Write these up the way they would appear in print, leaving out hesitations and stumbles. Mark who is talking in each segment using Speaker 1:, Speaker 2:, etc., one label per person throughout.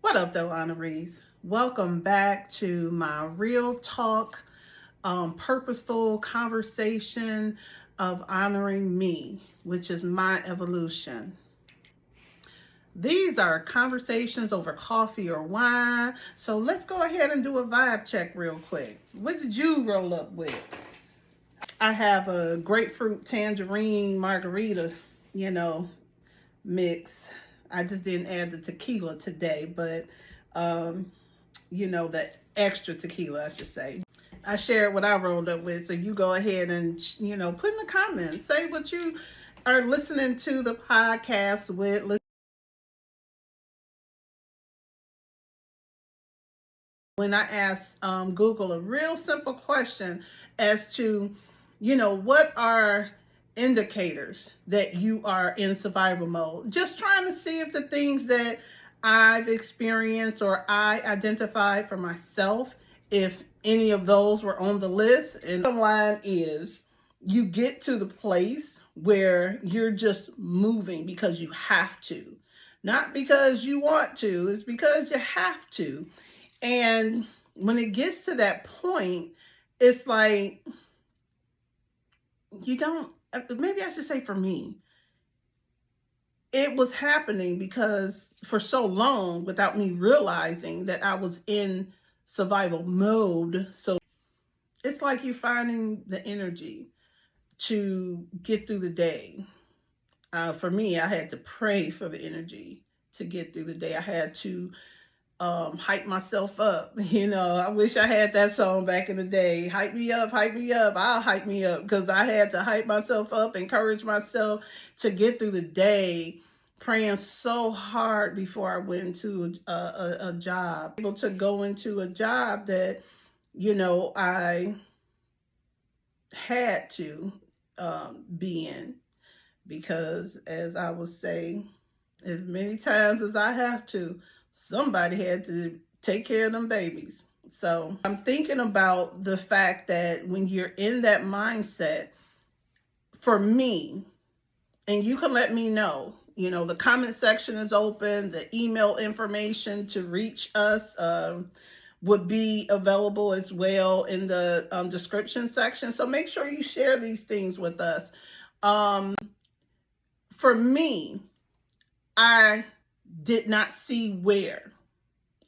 Speaker 1: What up, though, Honorees? Welcome back to my real talk, purposeful conversation of honoring me, which is my evolution. These are conversations over coffee or wine. So let's go ahead and do a vibe check real quick. What did you roll up with? I have a grapefruit tangerine margarita, mix. I just didn't add the tequila today, but the extra tequila, I should say. I shared what I rolled up with, so you go ahead and, put in the comments. Say what you are listening to the podcast with. When I asked Google a real simple question as to, what are indicators that you are in survival mode? Just trying to see if the things that I've experienced or I identified for myself, if any of those were on the list. And the bottom line is you get to the place where you're just moving because you have to, not because you want to, it's because you have to. And when it gets to that point, it's like, maybe I should say for me, it was happening because for so long without me realizing that I was in survival mode. So it's like you're finding the energy to get through the day. For me, I had to pray for the energy to get through the day. I had to hype myself up. I wish I had that song back in the day. Hype me up, I'll hype me up, because I had to hype myself up, encourage myself to get through the day, praying so hard before I went into a job. Able to go into a job that, I had to be in, because as I would say, as many times as I have to, somebody had to take care of them babies. So I'm thinking about the fact that when you're in that mindset, for me, and you can let me know, the comment section is open, the email information to reach us would be available as well in the description section. So make sure you share these things with us. For me, I did not see where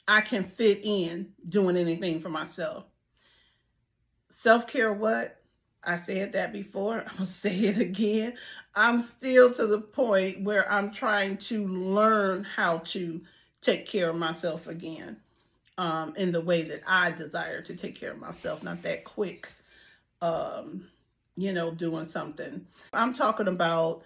Speaker 1: I can fit in doing anything for myself. Self-care, what? I said that before. I'm going to say it again. I'm still to the point where I'm trying to learn how to take care of myself again, in the way that I desire to take care of myself, not that quick, doing something. I'm talking about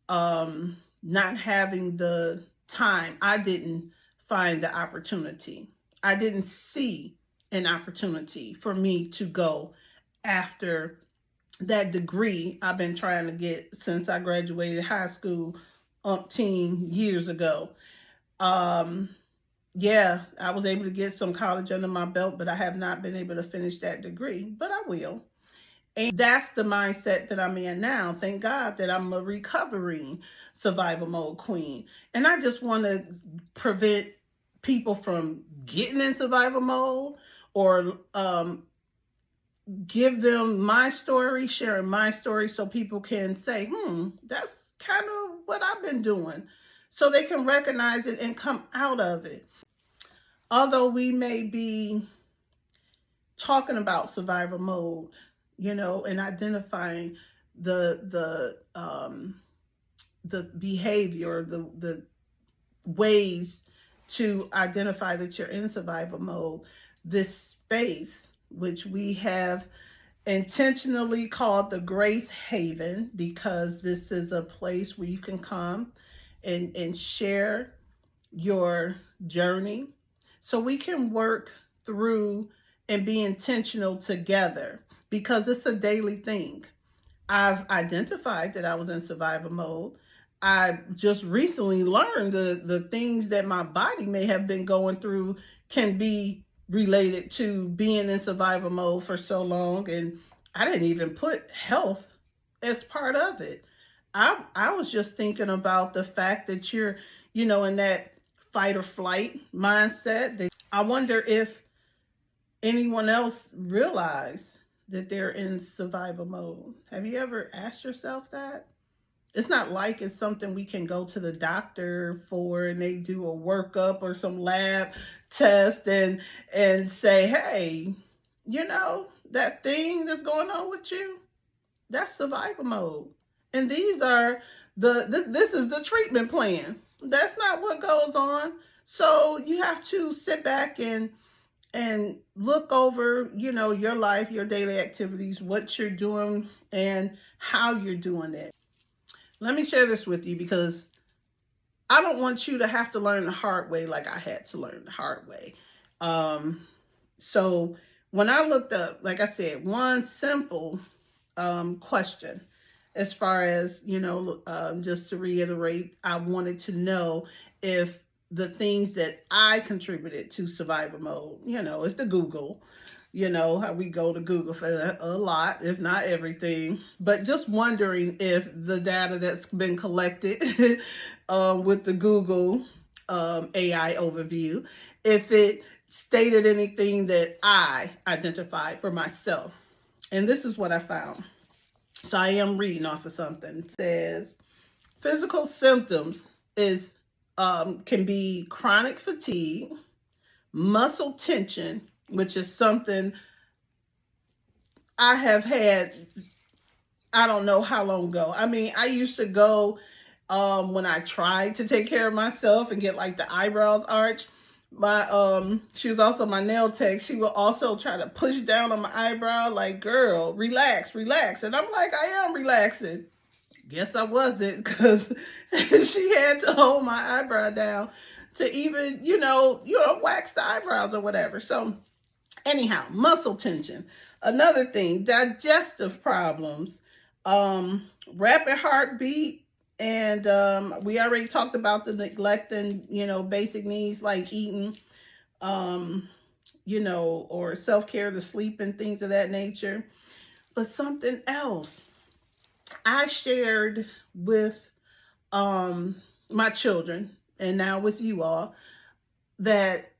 Speaker 1: not having the time. I didn't find the opportunity. I didn't see an opportunity for me to go after that degree I've been trying to get since I graduated high school umpteen years ago. Yeah, I was able to get some college under my belt, but I have not been able to finish that degree, but I will. And that's the mindset that I'm in now. Thank God that I'm a recovering survival mode queen. And I just want to prevent people from getting in survival mode, or give them my story, sharing my story, so people can say, that's kind of what I've been doing. So they can recognize it and come out of it. Although we may be talking about survival mode, and identifying the behavior, the ways to identify that you're in survival mode, this space, which we have intentionally called the Grace Haven, because this is a place where you can come and share your journey, so we can work through and be intentional together, because it's a daily thing. I've identified that I was in survival mode. I just recently learned the things that my body may have been going through can be related to being in survival mode for so long. And I didn't even put health as part of it. I was just thinking about the fact that you're, in that fight or flight mindset. I wonder if anyone else realize that they're in survival mode. Have you ever asked yourself that? It's not like it's something we can go to the doctor for and they do a workup or some lab test and say, hey, you know, that thing that's going on with you, that's survival mode. And these are this is the treatment plan. That's not what goes on. So you have to sit back and look over, you know, your life, your daily activities, what you're doing and how you're doing it. Let me share this with you because I don't want you to have to learn the hard way like I had to learn the hard way. So when I looked up, like I said, one simple question as far as, you know, just to reiterate, I wanted to know if the things that I contributed to survival mode, you know, if the Google, you know, how we go to Google for a lot, if not everything, but just wondering if the data that's been collected with the Google AI overview, if it stated anything that I identified for myself. And this is what I found. So I am reading off of something. It says physical symptoms can be chronic fatigue, muscle tension, which is something I have had, I don't know how long ago. I mean, I used to go when I tried to take care of myself and get like the eyebrows arched. She was also my nail tech. She would also try to push down on my eyebrow like, girl, relax, relax. And I'm like, I am relaxing. Guess I wasn't, because she had to hold my eyebrow down to even, you know, wax the eyebrows or whatever. So anyhow, muscle tension. Another thing, digestive problems, rapid heartbeat, and we already talked about the neglecting, you know, basic needs like eating, you know, or self-care, the sleep and things of that nature. But something else I shared with my children and now with you all, that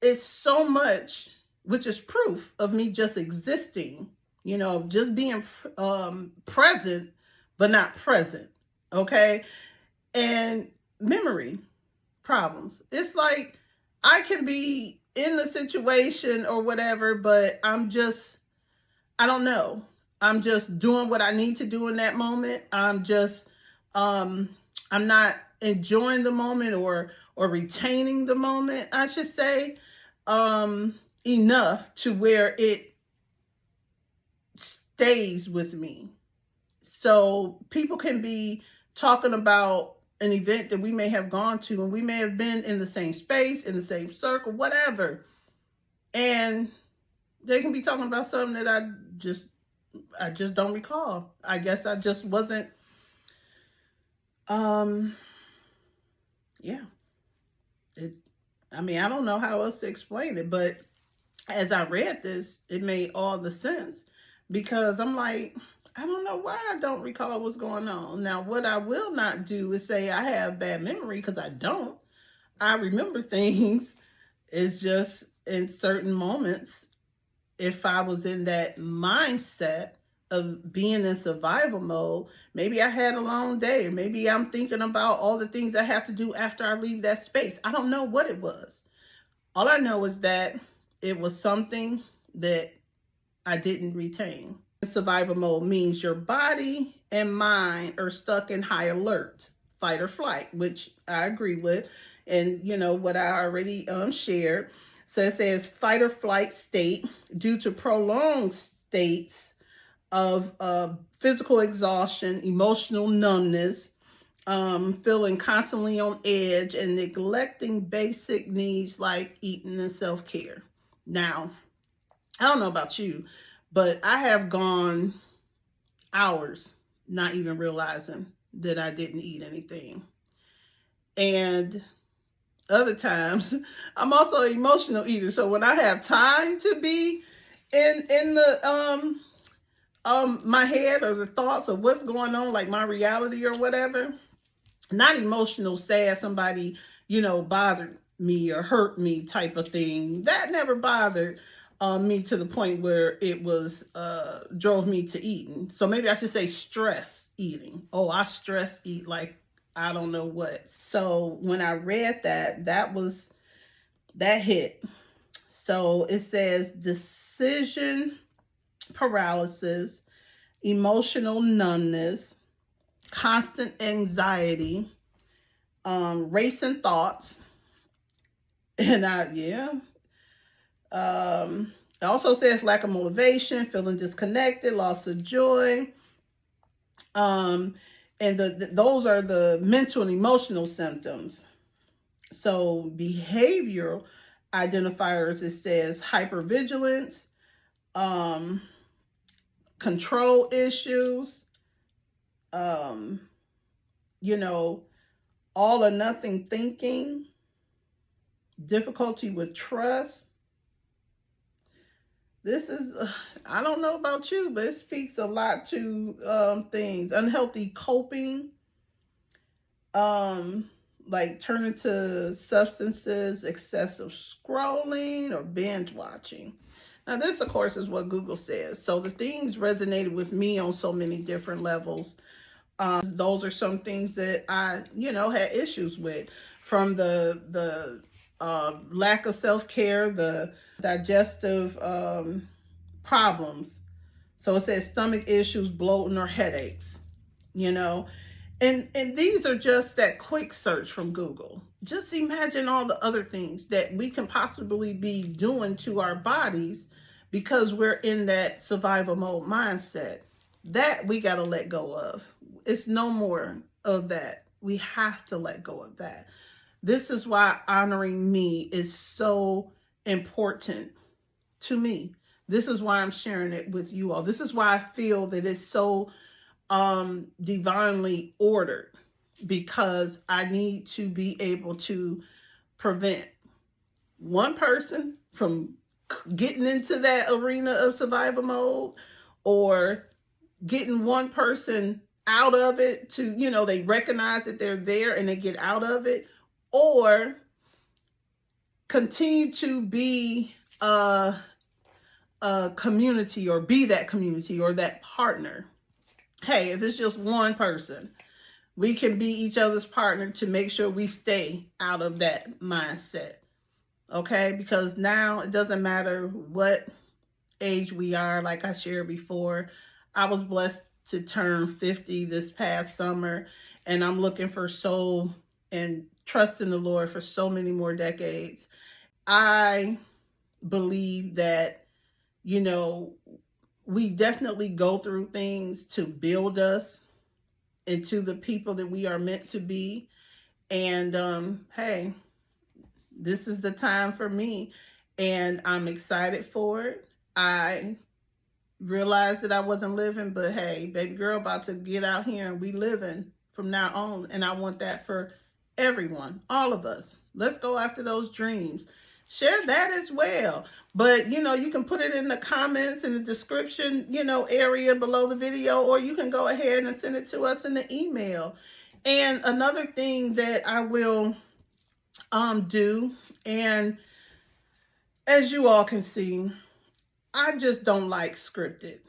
Speaker 1: it's so much, which is proof of me just existing, you know, just being present, but not present. Okay. And memory problems. It's like I can be in the situation or whatever, but I don't know. I'm just doing what I need to do in that moment. I'm not enjoying the moment or retaining the moment, I should say, enough to where it stays with me. So people can be talking about an event that we may have gone to, and we may have been in the same space, in the same circle, whatever. And they can be talking about something that I just don't recall. I guess I just wasn't, yeah. I mean, I don't know how else to explain it, but as I read this, it made all the sense, because I'm like, I don't know why I don't recall what's going on. Now, what I will not do is say I have bad memory, because I don't. I remember things. It's just in certain moments, if I was in that mindset of being in survival mode, maybe I had a long day, or maybe I'm thinking about all the things I have to do after I leave that space. I don't know what it was. All I know is that it was something that I didn't retain. Survival mode means your body and mind are stuck in high alert, fight or flight, which I agree with. And you know what I already shared. So it says fight or flight state due to prolonged states of physical exhaustion, emotional numbness, feeling constantly on edge, and neglecting basic needs like eating and self-care. Now, I don't know about you, but I have gone hours not even realizing that I didn't eat anything. And other times, I'm also an emotional eater. So when I have time to be in the my head, or the thoughts of what's going on, like my reality or whatever, not emotional, sad, somebody, bothered me or hurt me type of thing. That never bothered me to the point where it was drove me to eating. So maybe I should say stress eating. Oh, I stress eat like I don't know what. So when I read that hit. So it says decision paralysis, emotional numbness, constant anxiety, racing thoughts, and it also says lack of motivation, feeling disconnected, loss of joy, and those are the mental and emotional symptoms. So behavioral identifiers, it says hypervigilance, control issues, all or nothing thinking, difficulty with trust. This is, I don't know about you, but it speaks a lot to things. Unhealthy coping, like turning to substances, excessive scrolling, or binge watching. Now, this, of course, is what Google says. So the things resonated with me on so many different levels. Those are some things that I, had issues with, from the lack of self-care, the digestive problems. So it says stomach issues, bloating, or headaches, And these are just that quick search from Google. Just imagine all the other things that we can possibly be doing to our bodies because we're in that survival mode mindset. That we got to let go of. It's no more of that. We have to let go of that. This is why honoring me is so important to me. This is why I'm sharing it with you all. This is why I feel that it's so divinely ordered, because I need to be able to prevent one person from getting into that arena of survival mode, or getting one person out of it to, they recognize that they're there and they get out of it, or continue to be a community, or be that community or that partner. Hey, if it's just one person, we can be each other's partner to make sure we stay out of that mindset. Okay? Because now it doesn't matter what age we are. Like I shared before, I was blessed to turn 50 this past summer, and I'm looking for soul and trust in the Lord for so many more decades. I believe that, we definitely go through things to build us into the people that we are meant to be. And hey, this is the time for me, and I'm excited for it. I realized that I wasn't living, but hey, baby girl about to get out here and we living from now on. And I want that for everyone, all of us. Let's go after those dreams. Share that as well. But, you can put it in the comments, in the description, area below the video, or you can go ahead and send it to us in the email. And another thing that I will do, and as you all can see, I just don't like scripted.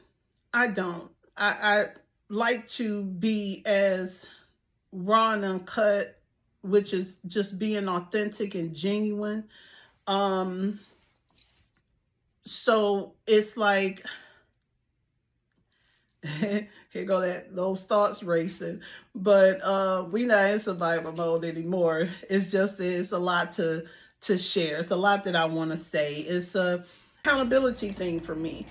Speaker 1: I don't. I like to be as raw and uncut, which is just being authentic and genuine. So it's like, here go those thoughts racing, but we not in survival mode anymore. It's a lot to share. It's a lot that I want to say. It's a accountability thing for me,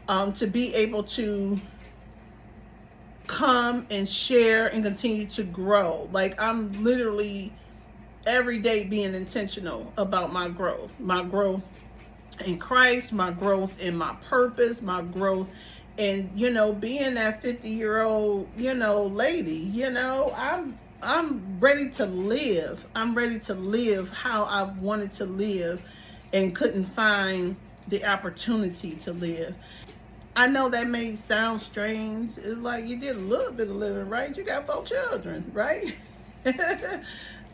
Speaker 1: to be able to come and share and continue to grow. Like, I'm literally every day being intentional about my growth in Christ, my growth in my purpose, my growth in, being that 50-year-old, lady. I'm ready to live. I'm ready to live how I've wanted to live and couldn't find the opportunity to live. I know that may sound strange. It's like, you did a little bit of living, right? You got 4 children, right?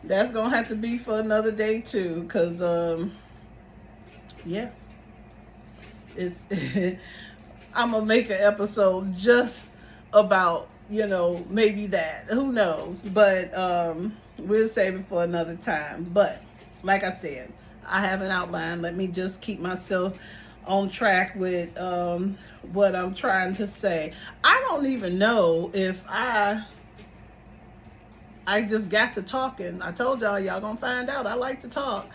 Speaker 1: that's gonna have to be for another day too, because yeah, it's I'm gonna make an episode just about, maybe that, who knows, but we'll save it for another time. But like I said, I have an outline. Let me just keep myself on track with what I'm trying to say. I don't even know if I just got to talking. I told y'all gonna find out. I like to talk.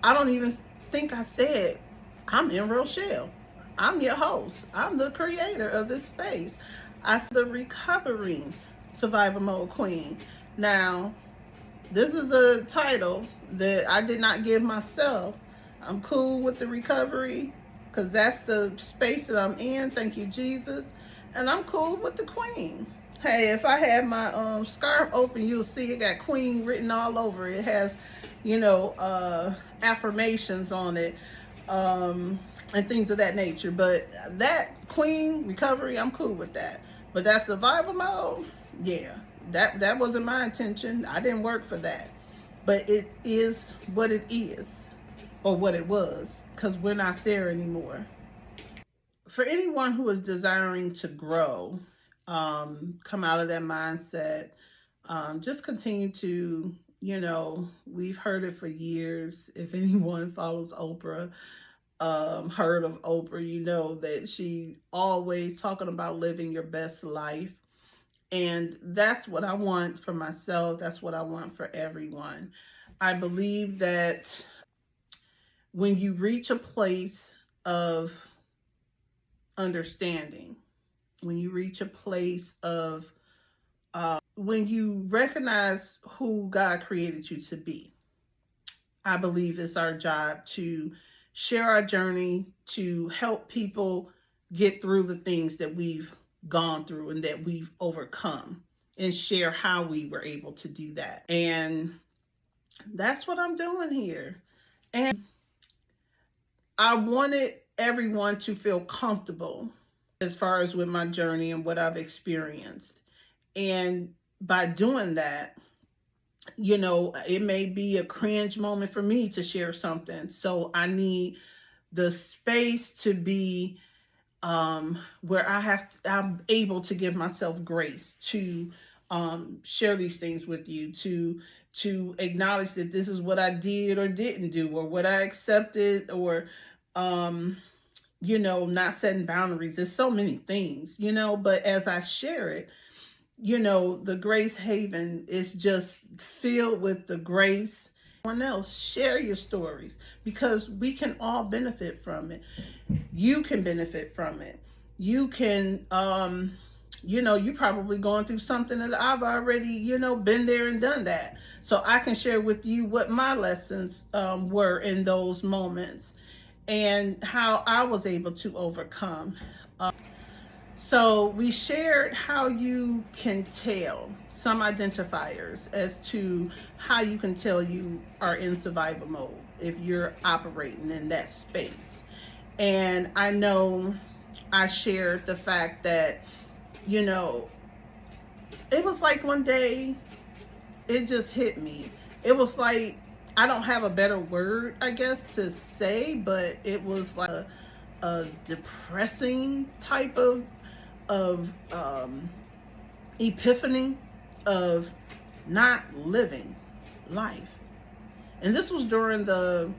Speaker 1: I don't even think I said I'm in Rochelle. I'm your host. I'm the creator of this space. I'm the recovering survival mode queen. Now, this is a title that I did not give myself. I'm cool with the recovery because that's the space that I'm in. Thank you, Jesus. And I'm cool with the queen. Hey, if I had my scarf open, you'll see it got queen written all over it. It has, affirmations on it, and things of that nature. But that queen recovery, I'm cool with that. But that survival mode, yeah, that wasn't my intention. I didn't work for that. But it is what it is, or what it was, because we're not there anymore. For anyone who is desiring to grow, come out of that mindset, just continue to, we've heard it for years. If anyone follows Oprah, heard of Oprah, you know that she always talking about living your best life. And that's what I want for myself. That's what I want for everyone. I believe that when you reach a place of understanding, when you reach a place of, when you recognize who God created you to be, I believe it's our job to share our journey, to help people get through the things that we've gone through and that we've overcome, and share how we were able to do that. And that's what I'm doing here. And I wanted everyone to feel comfortable as far as with my journey and what I've experienced. And by doing that, it may be a cringe moment for me to share something. So I need the space to be where I'm able to give myself grace to share these things with you, to acknowledge that this is what I did or didn't do, or what I accepted, or not setting boundaries. There's so many things, but as I share it, the Grace Haven is just filled with the grace. Everyone else, share your stories, because we can all benefit from it. You can benefit from it. You can, you probably going through something that I've already, been there and done that. So I can share with you what my lessons were in those moments, and how I was able to overcome. So we shared how you can tell, some identifiers as to how you can tell you are in survival mode if you're operating in that space. And I know I shared the fact that, it was like one day, it just hit me. It was like, I don't have a better word, I guess, to say, but it was like a depressing type of epiphany of not living life. And this was during the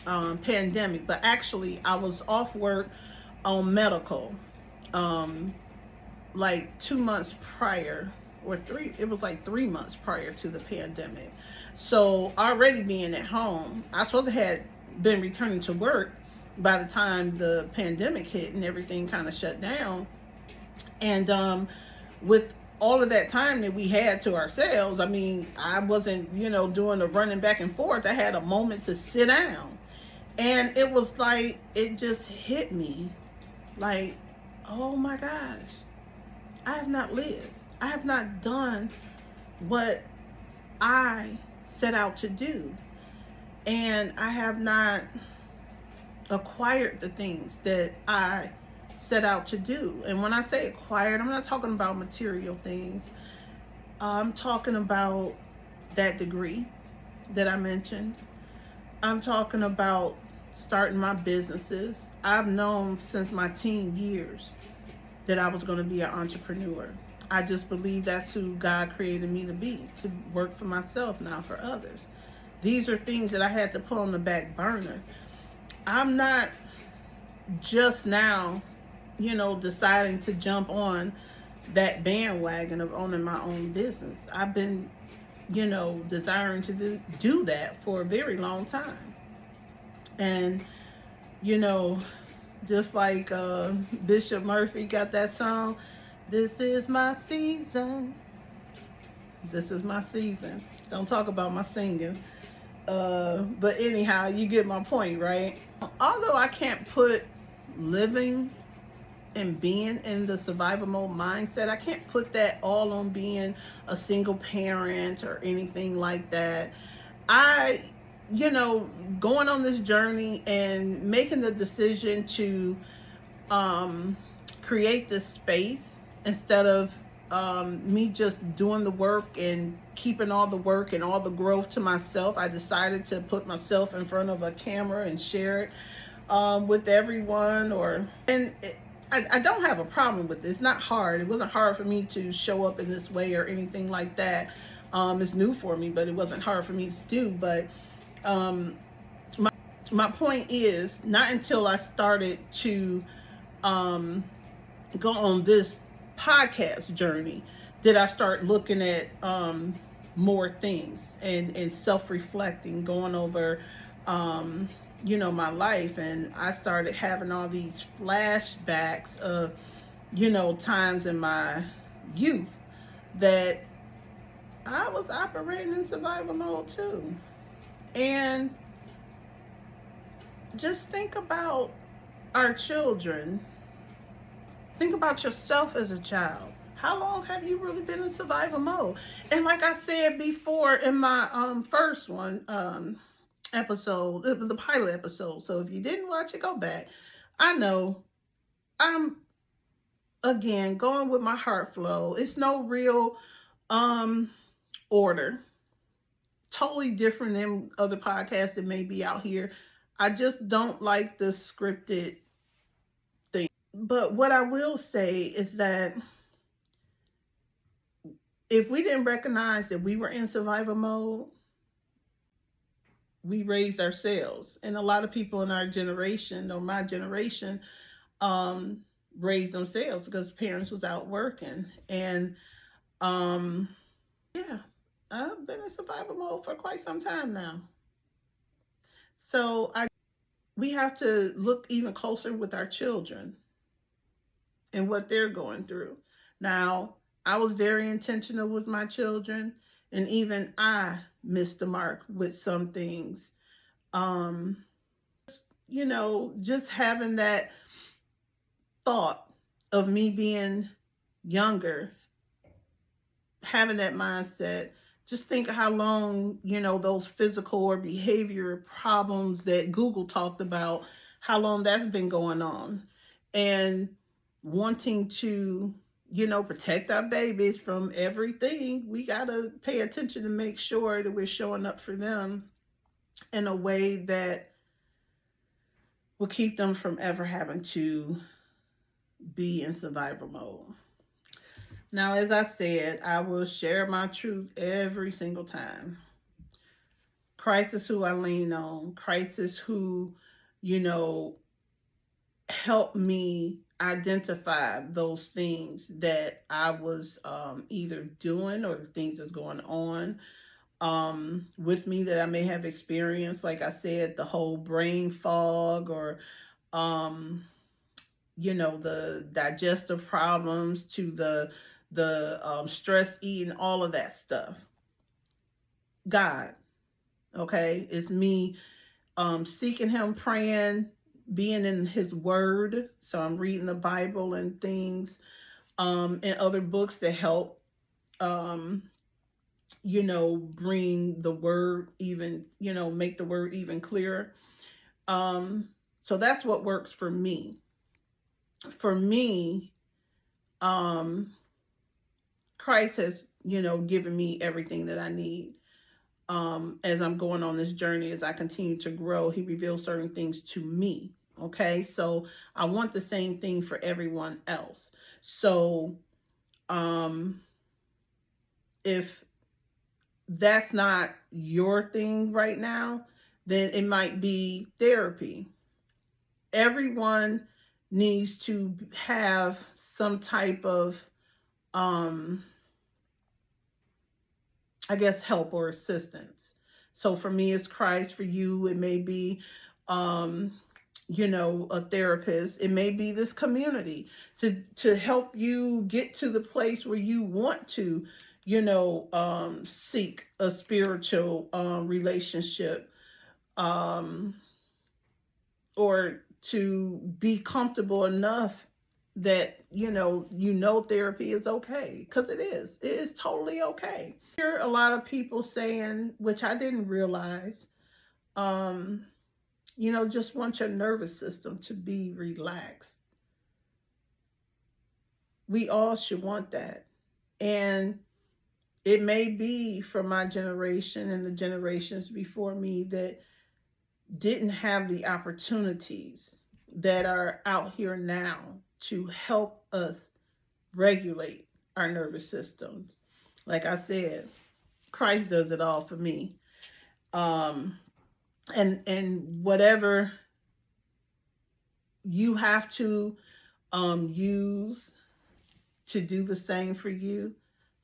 Speaker 1: pandemic, but actually I was off work on medical like 2 months prior, or it was like 3 months prior to the pandemic. So already being at home, I supposed to had been returning to work by the time the pandemic hit and everything kind of shut down. And with all of that time that we had to ourselves, I mean, I wasn't, doing the running back and forth. I had a moment to sit down. And it was like, it just hit me like, oh my gosh, I have not lived. I have not done what I set out to do. And I have not acquired the things that I set out to do. And when I say acquired, I'm not talking about material things. I'm talking about that degree. that I mentioned. I'm talking about starting my businesses. I've known since my teen years that I was going to be an entrepreneur. I just believe that's who God created me to work for myself, not for others. These are things that I had to put on the back burner. I'm not just now, deciding to jump on that bandwagon of owning my own business. I've been, desiring to do that for a very long time. And, you know, just like Bishop Murphy got that song, "This is my season. This is my season." Don't talk about my singing. But anyhow, you get my point, right? Although I can't put living and being in the survival mode mindset, I can't put that all on being a single parent or anything like that. I, going on this journey and making the decision to create this space instead of me just doing the work and keeping all the work and all the growth to myself. I decided to put myself in front of a camera and share it with everyone. I don't have a problem with it. It's not hard. It wasn't hard for me to show up in this way or anything like that. It's new for me, but it wasn't hard for me to do. But my point is, not until I started to go on this podcast journey did I start looking at more things and self-reflecting, going over my life. And I started having all these flashbacks of times in my youth that I was operating in survival mode too. And just think about our children. Think about yourself as a child. How long have you really been in survival mode? And like I said before in my first one episode, the pilot episode. So if you didn't watch it, go back. I know I'm again going with my heart flow. It's no real order. Totally different than other podcasts that may be out here. I just don't like the scripted thing. But what I will say is that if we didn't recognize that we were in survival mode, we raised ourselves. And a lot of people in our generation, or my generation, raised themselves because parents was out working. And yeah, I've been in survival mode for quite some time now. So we have to look even closer with our children and what they're going through. Now, I was very intentional with my children, and even I missed the mark with some things. Just having that thought of me being younger, having that mindset, just think how long, those physical or behavior problems that Google talked about, how long that's been going on. And wanting to, protect our babies from everything, we got to pay attention to make sure that we're showing up for them in a way that will keep them from ever having to be in survival mode. Now, as I said, I will share my truth every single time. Christ is who I lean on. Christ is who, helped me identify those things that I was either doing or the things that's going on with me that I may have experienced. Like I said, the whole brain fog, or the digestive problems, to the stress eating, all of that stuff. God, okay, it's me seeking him, praying, being in his word. So I'm reading the Bible and things, and other books that help bring the word even, make the word even clearer. So that's what works for me. For me, Christ has, given me everything that I need. as I'm going on this journey, as I continue to grow, he reveals certain things to me. Okay, so I want the same thing for everyone else. So if that's not your thing right now, then it might be therapy. Everyone needs to have some type of I guess, help or assistance. So for me, it's Christ. For you, it may be, um, a therapist. It may be this community to help you get to the place where you want to, seek a spiritual relationship, um, or to be comfortable enough that therapy is okay, because it is totally okay. I hear a lot of people saying, which I didn't realize, just want your nervous system to be relaxed. We all should want that. And it may be for my generation and the generations before me that didn't have the opportunities that are out here now to help us regulate our nervous systems. Like I said, Christ does it all for me. And whatever you have to use to do the same for you,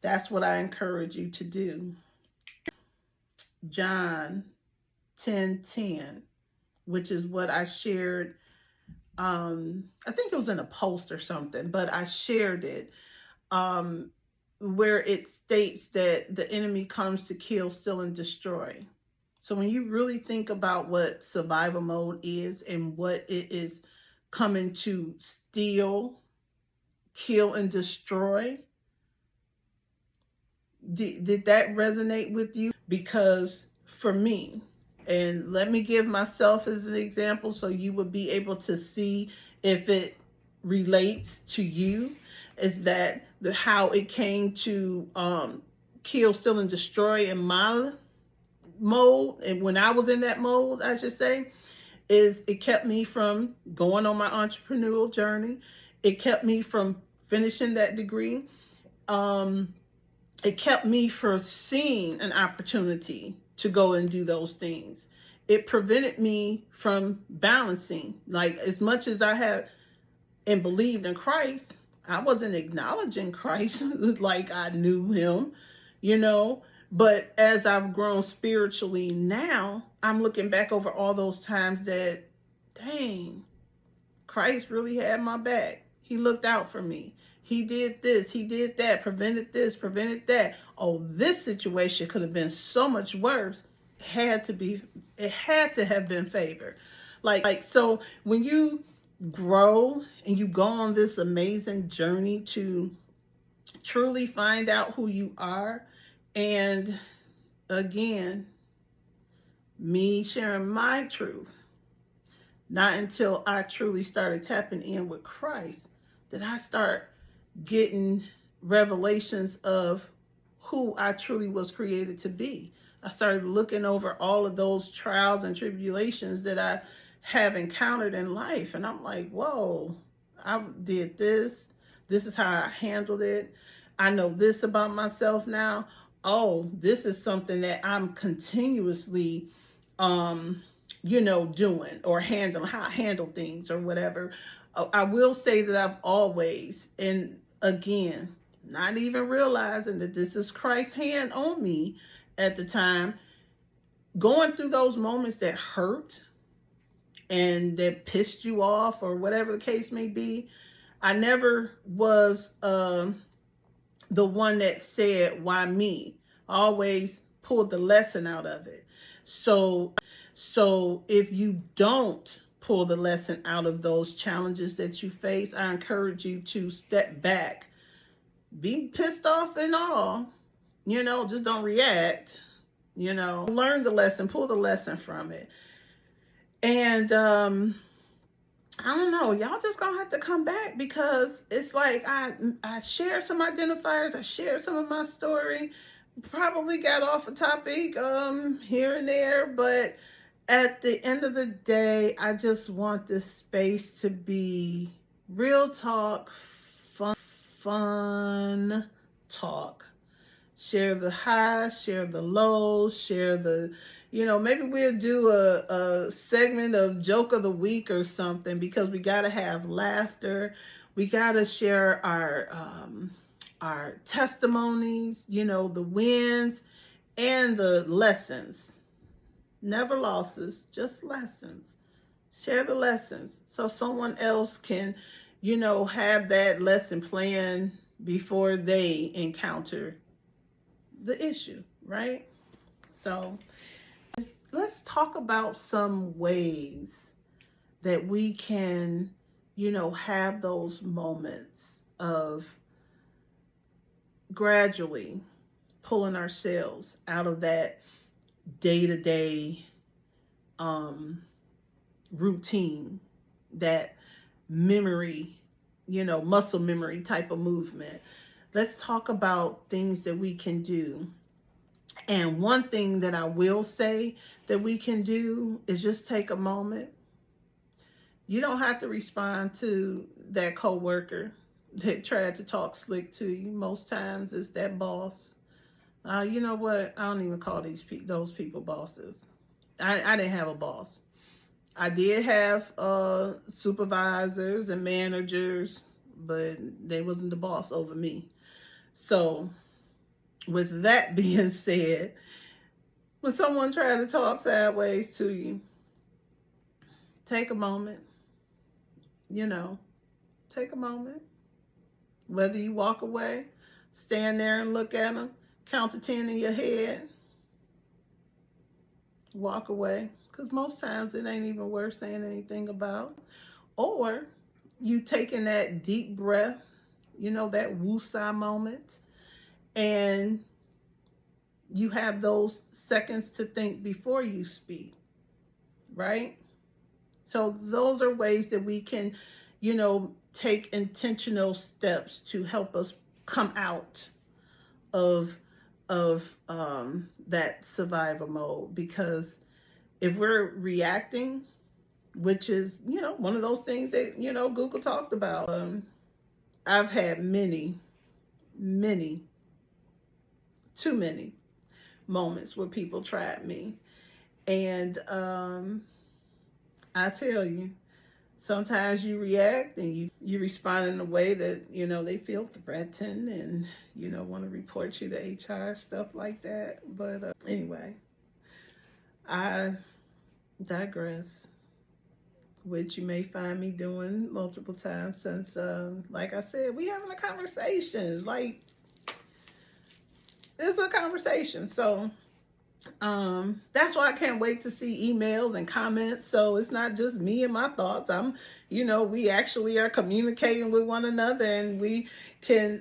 Speaker 1: that's what I encourage you to do. John 10:10, which is what I shared. I think it was in a post or something, but I shared it, where it states that the enemy comes to kill, steal, and destroy. So when you really think about what survival mode is and what it is coming to steal, kill, and destroy, did that resonate with you? Because for me, and let me give myself as an example so you would be able to see if it relates to you, is that how it came to kill, steal, and destroy in my mode, and when I was in that mode, I should say, is it kept me from going on my entrepreneurial journey. It kept me from finishing that degree. It kept me from seeing an opportunity to go and do those things. It prevented me from balancing. Like, as much as I had and believed in Christ, I wasn't acknowledging Christ like I knew him, But as I've grown spiritually now, I'm looking back over all those times that, dang, Christ really had my back. He looked out for me. He did this, he did that, prevented this, prevented that. Oh, this situation could have been so much worse. It had to have been favored. Like so when you grow and you go on this amazing journey to truly find out who you are, and again, me sharing my truth, not until I truly started tapping in with Christ did I start getting revelations of who I truly was created to be. I started looking over all of those trials and tribulations that I have encountered in life. And I'm like, whoa, I did this. This is how I handled it. I know this about myself now. Oh, this is something that I'm continuously, doing or handling, how I handle things or whatever. I will say that I've always, and again, not even realizing that this is Christ's hand on me at the time, going through those moments that hurt and that pissed you off or whatever the case may be. I never was the one that said, why me? I always pulled the lesson out of it. So if you don't pull the lesson out of those challenges that you face, I encourage you to step back. Be pissed off and all, just don't react, learn the lesson, pull the lesson from it. And I don't know, y'all just gonna have to come back, because it's like I share some identifiers, I share some of my story, Probably got off a topic here and there, but at the end of the day, I just want this space to be real talk, fun talk. Share the highs, share the lows, share the, maybe we'll do a segment of joke of the week or something, because we got to have laughter. We got to share our testimonies, the wins and the lessons. Never losses, just lessons. Share the lessons so someone else can, have that lesson plan before they encounter the issue, right? So let's talk about some ways that we can, have those moments of gradually pulling ourselves out of that day-to-day routine, that memory, muscle memory type of movement. Let's talk about things that we can do. And one thing that I will say that we can do is just take a moment. You don't have to respond to that coworker that tried to talk slick to you. Most times it's that boss. You know what? I don't even call those people bosses. I didn't have a boss. I did have supervisors and managers, but they wasn't the boss over me. So with that being said, when someone tries to talk sideways to you, take a moment. Take a moment. Whether you walk away, stand there and look at them, count to 10 in your head, walk away. Because most times it ain't even worth saying anything about. Or you taking that deep breath, that woosah moment, and you have those seconds to think before you speak, right? So those are ways that we can, take intentional steps to help us come out of that survival mode. Because if we're reacting, which is, one of those things that, Google talked about. I've had many, too many moments where people tried me. And I tell you, sometimes you react and you respond in a way that, they feel threatened and, want to report you to HR, stuff like that. But anyway, I digress, which you may find me doing multiple times since, like I said, we having a conversation. Like, it's a conversation. So that's why I can't wait to see emails and comments. So it's not just me and my thoughts. We actually are communicating with one another, and we can,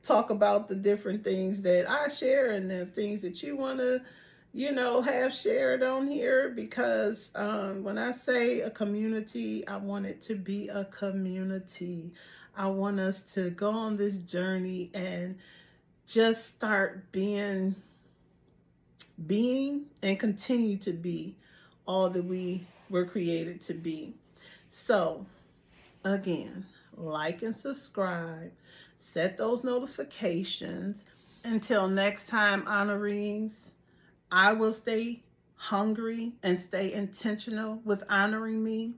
Speaker 1: talk about the different things that I share and the things that you want to, have shared on here. Because when I say a community, I want it to be a community. I want us to go on this journey and just start being and continue to be all that we were created to be. So again, like and subscribe, set those notifications. Until next time, honorees, I will stay hungry and stay intentional with honoring me,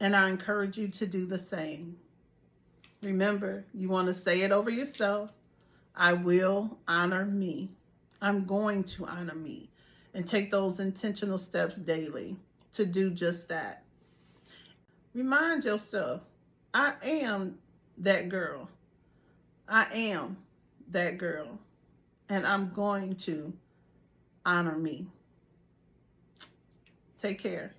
Speaker 1: and I encourage you to do the same. Remember, you want to say it over yourself. I will honor me. I'm going to honor me, and take those intentional steps daily to do just that. Remind yourself, I am that girl. I am that girl, and I'm going to honor me. Take care.